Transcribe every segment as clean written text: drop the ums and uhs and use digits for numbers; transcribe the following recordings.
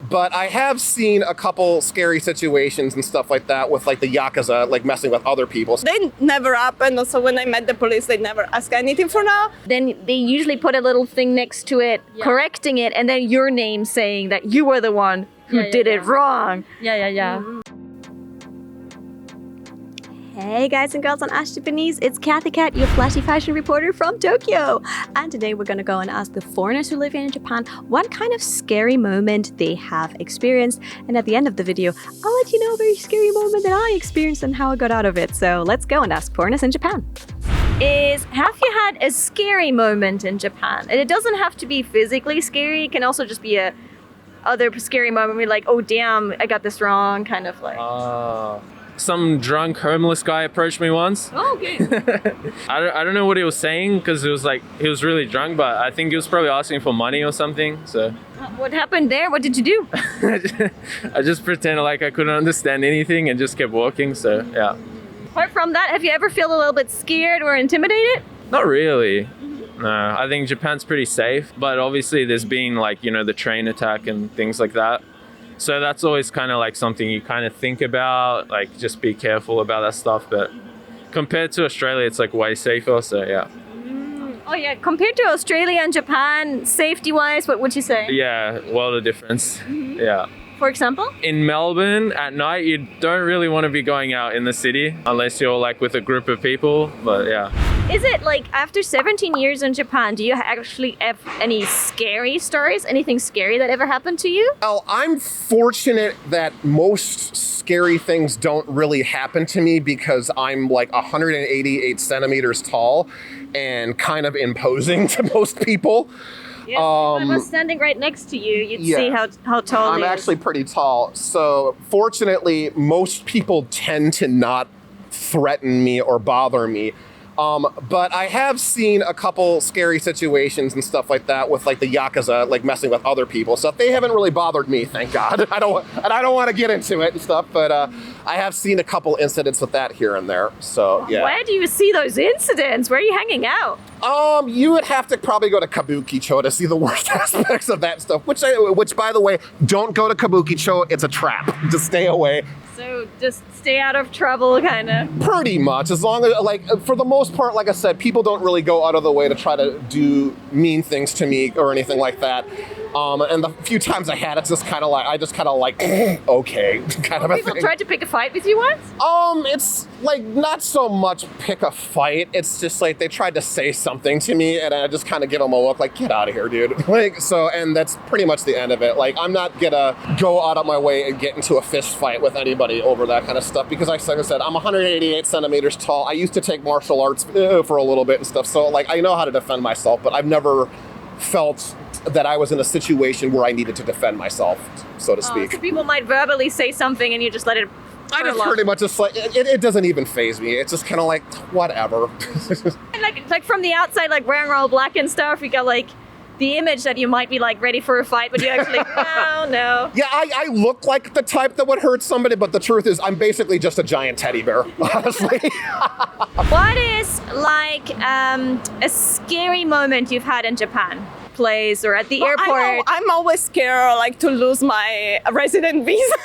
but I have seen a couple scary situations and stuff like that with like the Yakuza, like messing with other people. They never happened. Also, when I met the police, they never asked anything for now. Then they usually put a little thing next to it, correcting it, and then your name saying that you were the one who did it wrong. Yeah. Hey guys and girls on Ask Japanese, it's Kathy Cat, your flashy fashion reporter from Tokyo. And today we're going to go and ask the foreigners who live here in Japan what kind of scary moment they have experienced. And at the end of the video, I'll let you know a very scary moment that I experienced and how I got out of it. So let's go and ask foreigners in Japan. Have you had a scary moment in Japan? And it doesn't have to be physically scary. It can also just be a other scary moment where you're like, oh damn, I got this wrong, kind of like. Some drunk homeless guy approached me once. Oh, okay. I don't know what he was saying because it was like he was really drunk, but I think he was probably asking for money or something. So What happened there? What did you do? I just pretended like I couldn't understand anything and just kept walking. So yeah. Apart from that, have you ever felt a little bit scared or intimidated? Not really. No, I think Japan's pretty safe, but obviously there's been like, you know, the train attack and things like that. So that's always kind of like something you kind of think about, like just be careful about that stuff. But compared to Australia, it's like way safer. So yeah. Oh yeah, compared to Australia and Japan, safety-wise, what would you say? Yeah, world of difference. Yeah. For example? In Melbourne at night, you don't really want to be going out in the city unless you're like with a group of people. But yeah. Is it like after 17 years in Japan, do you actually have any scary stories? Anything scary that ever happened to you? Well, I'm fortunate that most scary things don't really happen to me because I'm like 188 centimeters tall and kind of imposing to most people. Yes, if I was standing right next to you, you'd see how tall I'm he is. actually pretty tall. So fortunately, most people tend to not threaten me or bother me. But I have seen a couple scary situations and stuff like that with like the Yakuza, like messing with other people. So they haven't really bothered me, thank God. I don't want to get into it and stuff, but I have seen a couple incidents with that here and there. So yeah. Where do you see those incidents? Where are you hanging out? You would have to probably go to Kabukicho to see the worst aspects of that stuff. Which by the way, don't go to Kabukicho. It's a trap. Just stay away. So just stay out of trouble, kind of. Pretty much, as long as, like, for the most part, like I said, people don't really go out of the way to try to do mean things to me or anything like that. And the few times I had, it's just kind of like, okay, kind of a thing. People tried to pick a fight with you once? It's like not so much pick a fight. It's just like they tried to say something to me, and I just kind of give them a look like, get out of here, dude. Like, so, and that's pretty much the end of it. Like, I'm not gonna go out of my way and get into a fist fight with anybody over that kind of stuff because, like I said, I'm 188 centimeters tall. I used to take martial arts for a little bit and stuff, so like I know how to defend myself, but I've never felt that I was in a situation where I needed to defend myself, so to speak. So people might verbally say something and you just let it. I just pretty much just like it doesn't even faze me. It's just kind of like whatever. like from the outside, like wearing all black and stuff, you got like the image that you might be like ready for a fight, but you actually no. Yeah, I look like the type that would hurt somebody, but the truth is I'm basically just a giant teddy bear, honestly. What is like a scary moment you've had in Japan? Place or at the airport? I'm always scared like to lose my resident visa.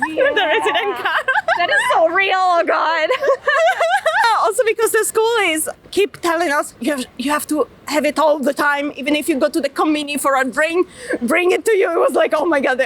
The resident card. That is so real, oh God. Also because the school is keep telling us you have to have it all the time, even if you go to the convenience for a drink, bring it to you. It was like, oh my God.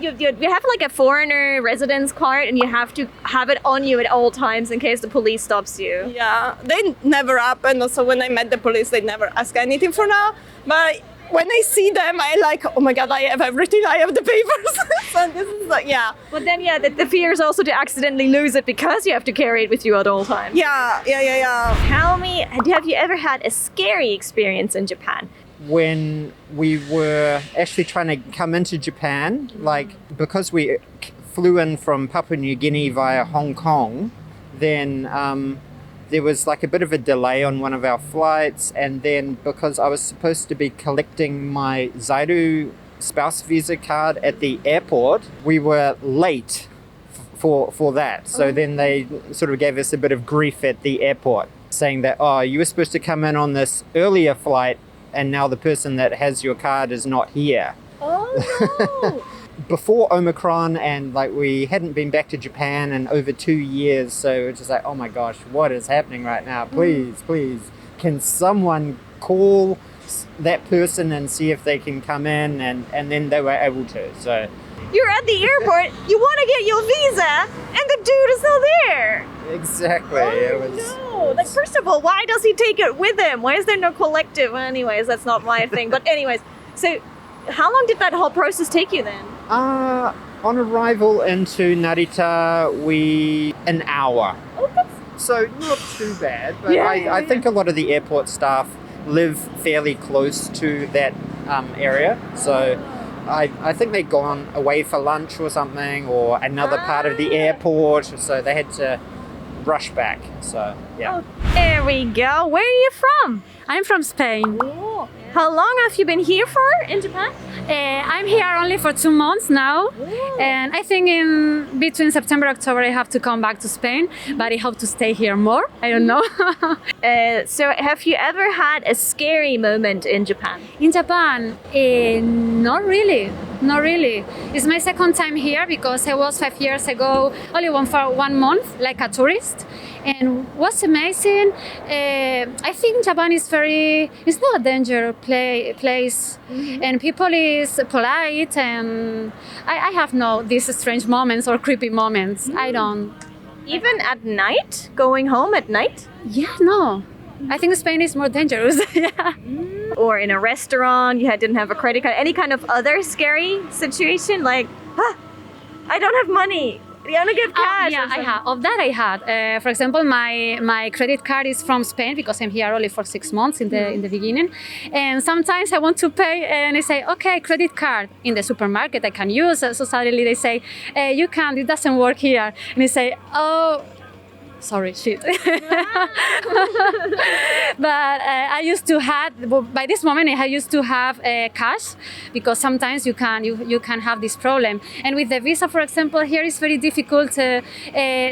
You have like a foreigner residence card and you have to have it on you at all times in case the police stops you. Yeah, they never happened. Also, when I met the police, they never asked anything for now. But when I see them, I like, oh my God, I have everything. I have the papers. So this is like, yeah. But then, the fear is also to accidentally lose it because you have to carry it with you at all times. Yeah. Tell me, have you ever had a scary experience in Japan? When we were actually trying to come into Japan, like because we flew in from Papua New Guinea via Hong Kong, then there was like a bit of a delay on one of our flights, and then because I was supposed to be collecting my Zaidu spouse visa card at the airport, we were late for that. So then they sort of gave us a bit of grief at the airport, saying that, oh, you were supposed to come in on this earlier flight, and now the person that has your card is not here. Oh. Oh before Omicron, and like we hadn't been back to Japan in over 2 years, so it's just like, oh my gosh, what is happening right now? Please, can someone call that person and see if they can come in? And then they were able to. So You're at the airport, you want to get your visa, and the dude is not there. exactly, it was. No, like first of all, why does he take it with him? Why is there no collective? Well, anyways, that's not my thing. But anyways, so how long did that whole process take you then? On arrival into Narita, an hour. Oh, that's So not too bad, but Yeah, I think a lot of the airport staff live fairly close to that area. So I think they'd gone away for lunch or something, or another part of the airport, so they had to rush back. So yeah. there we go. Where are you from? I'm from Spain. How long have you been here for in Japan? I'm here only for 2 months now, and I think in between September and October I have to come back to Spain, but I hope to stay here more. I don't know. So have you ever had a scary moment in Japan? In Japan, not really. Not really. It's my second time here because I was 5 years ago only for 1 month, like a tourist, and was amazing. I think Japan is it's not a dangerous place, and people is polite, and I have no these strange moments or creepy moments. I don't. Even at night? Going home at night? Yeah, no. I think Spain is more dangerous. Yeah. Or in a restaurant, you didn't have a credit card? Any kind of other scary situation? Like, I don't have money. You only give cash. Yeah, I have. Of that I had. For example, my credit card is from Spain because I'm here only for 6 months in the beginning. And sometimes I want to pay and I say, okay, credit card in the supermarket I can use. So suddenly they say, you can't, it doesn't work here. And I say, oh, sorry, shit. But I used to have, by this moment I used to have cash, because sometimes you can have this problem. And with the visa, for example, here it's very difficult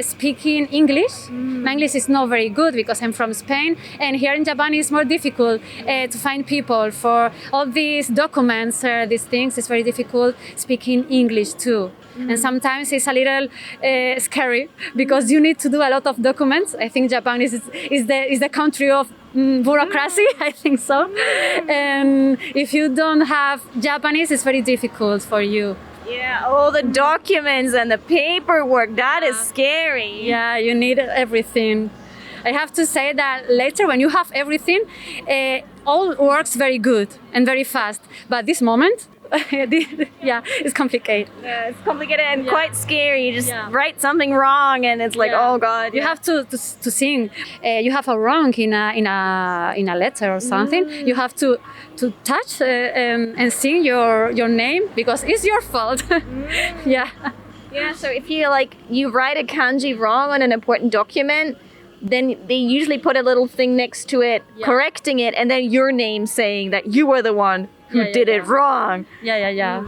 speaking English. My English is not very good because I'm from Spain, and here in Japan it's more difficult to find people for all these documents, these things. It's very difficult speaking English too. And sometimes it's a little scary because you need to do a lot of documents. I think Japan is the country of bureaucracy. I think so. And if you don't have Japanese, it's very difficult for you. Yeah, all the documents and the paperwork, that is scary. Yeah, you need everything. I have to say that later when you have everything, all works very good and very fast. But this moment, yeah, it's complicated. Yeah, it's complicated and quite scary. You just write something wrong and it's like, oh God. You have to sing. You have a wrong in a letter or something. You have to touch and sing your name because it's your fault. Yeah. Yeah, so if you write a kanji wrong on an important document, then they usually put a little thing next to it, correcting it, and then your name saying that you were the one who did it wrong. Yeah.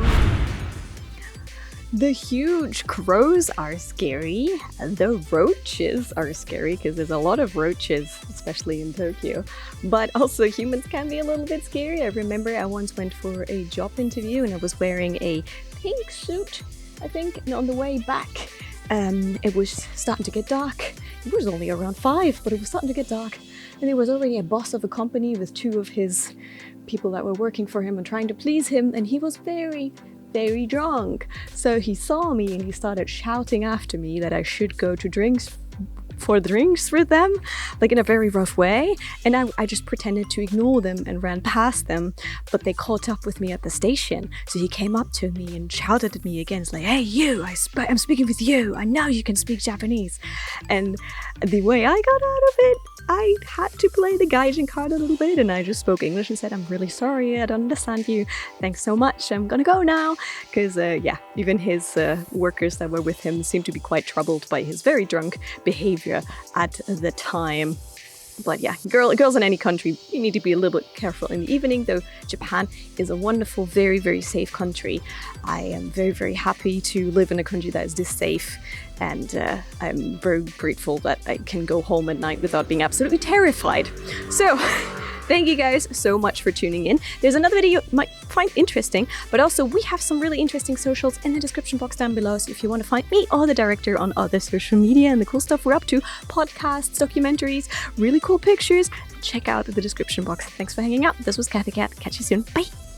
The huge crows are scary. The roaches are scary because there's a lot of roaches, especially in Tokyo. But also humans can be a little bit scary. I remember I once went for a job interview and I was wearing a pink suit, I think, and on the way back, it was starting to get dark. It was only around 5, but it was starting to get dark. And there was already a boss of a company with 2 of his people that were working for him and trying to please him, and he was very, very drunk. So he saw me and he started shouting after me that I should go to drinks with them, like in a very rough way. And I just pretended to ignore them and ran past them, but they caught up with me at the station. So he came up to me and shouted at me again. It's like, hey, you, I'm speaking with you. I know you can speak Japanese. And the way I got out of it, I had to play the gaijin card a little bit, and I just spoke English and said, I'm really sorry, I don't understand you. Thanks so much, I'm gonna go now. Because, even his workers that were with him seemed to be quite troubled by his very drunk behavior at the time. But yeah, girls in any country, you need to be a little bit careful in the evening, though Japan is a wonderful, very, very safe country. I am very, very happy to live in a country that is this safe, and I'm very grateful that I can go home at night without being absolutely terrified. So, thank you guys so much for tuning in. There's another video, find interesting. But also, we have some really interesting socials in the description box down below. So if you want to find me or the director on other social media and the cool stuff we're up to, podcasts, documentaries, really cool pictures, check out the description box. Thanks for hanging out. This was Kathy Cat. Catch you soon. Bye.